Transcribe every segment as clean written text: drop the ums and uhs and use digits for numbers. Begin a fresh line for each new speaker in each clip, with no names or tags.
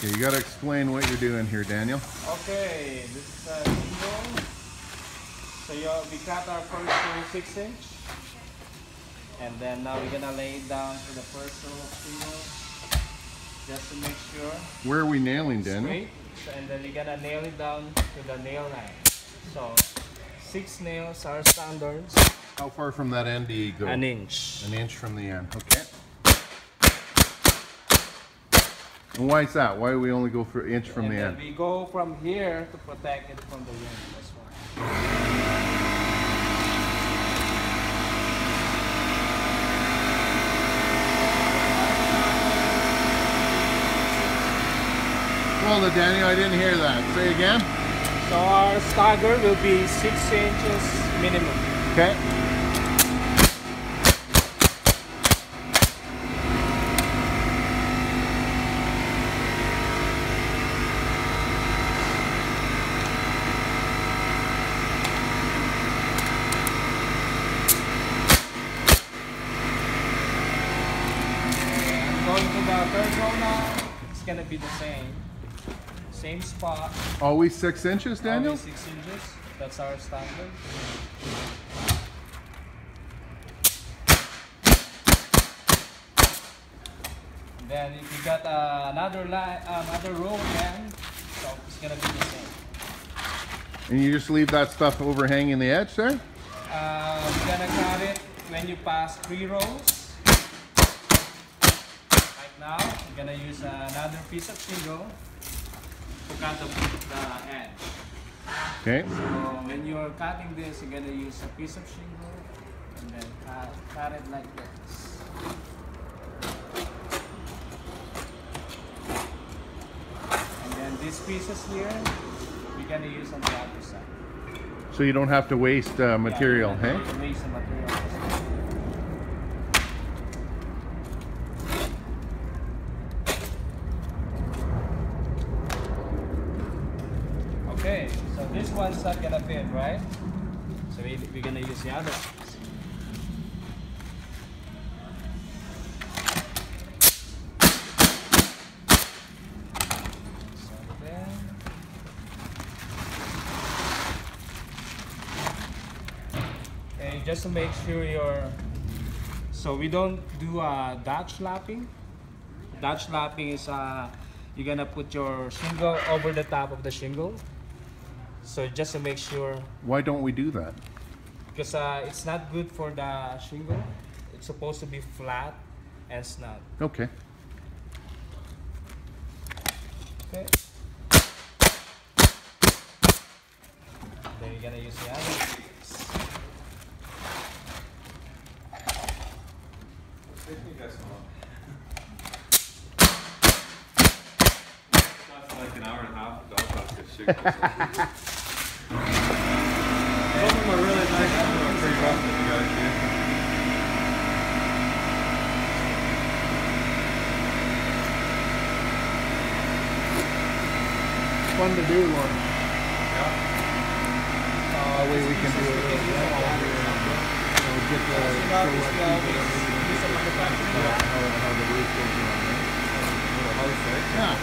Okay, you got to explain what you're doing here, Daniel.
Okay, this is a shingle. So we cut our first 6-inch, and then now we're gonna lay it down to the first row of shingle, just to make sure.
Where are we nailing, Daniel?
Straight. So, and then we're gonna nail it down to the nail line. So 6 nails are standards.
How far from that end do you go?
An inch.
An inch from the end. Okay. And why is that? Why do we only go for an inch from the end?
We go from here to protect it from the wind. That's why.
Hold it, Daniel. I didn't hear that. Say again.
So our stagger will be 6 inches minimum.
Okay.
Going to the third row now, it's gonna be the same spot.
Always 6 inches, Daniel?
Always 6 inches. That's our standard. Then if you got another row again, so it's gonna be the same.
And you just leave that stuff overhanging the edge there?
We're gonna cut it when you pass 3 rows. Now, I'm gonna use another piece of shingle to cut the edge.
Okay.
So when you're cutting this, you're gonna use a piece of shingle and then cut it like this. And then these pieces here, we're gonna use on the other side.
So you don't have to waste material,
yeah,
hey?
Waste the material. Okay, so this one's not gonna fit, right? So we're gonna use the other piece. So then, okay, just to make sure so we don't do Dutch lapping. Dutch lapping is you're gonna put your shingle over the top of the shingle. So just to make sure.
Why don't we do that?
Because it's not good for the shingle. It's supposed to be flat and snug.
Okay.
Okay. Then you're gonna use the other piece.
Like an hour and a half. Some of them are really nice. Some of them are pretty rough that you guys do.
Fun to do one.
Yeah.
Way we can do it. Get the
How
the roof goes on there.
Little house, right?
Yeah.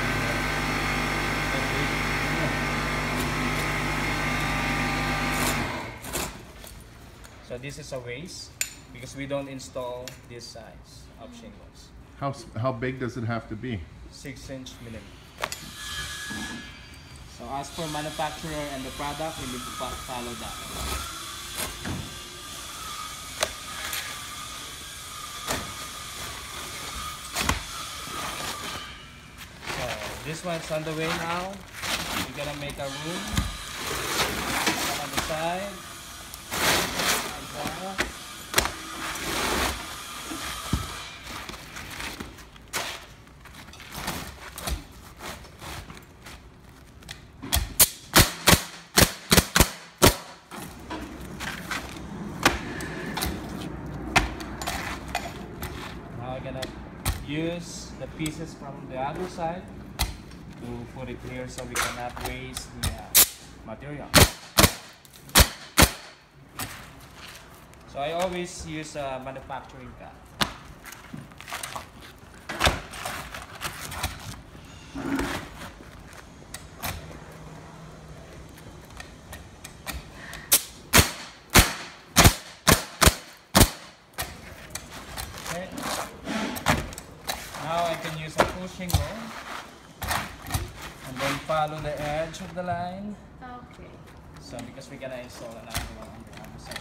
So this is a waste because we don't install this size of shingles.
How big does it have to be?
6-inch minimum. So as per manufacturer and the product, we need to follow that. So this one's on the way now. We're gonna make a room. One on the side. Like that. Use the pieces from the other side to put it here so we cannot waste the material. So I always use a manufacturing cut. Now I can use a full shingle and then follow the edge of the line.
Okay.
So because we're gonna install another one on the other side.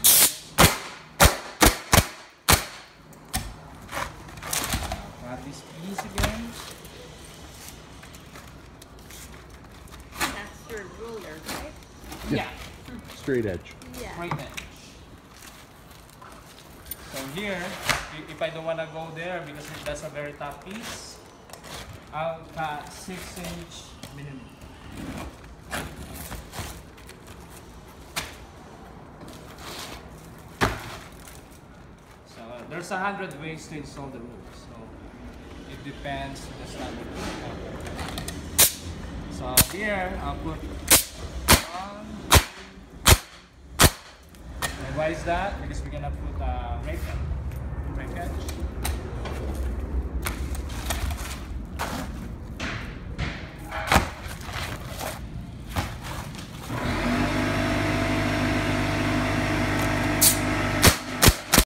Cut this piece again.
That's your ruler, right?
Yeah.
Straight edge.
Yeah.
Straight edge. So here, if I don't want to go there because that's a very tough piece, I'll cut 6" minimum. So there's 100 ways to install the roof. So it depends on the standard. So here, I'll put on. And why is that? Because we're gonna put a Meerkat.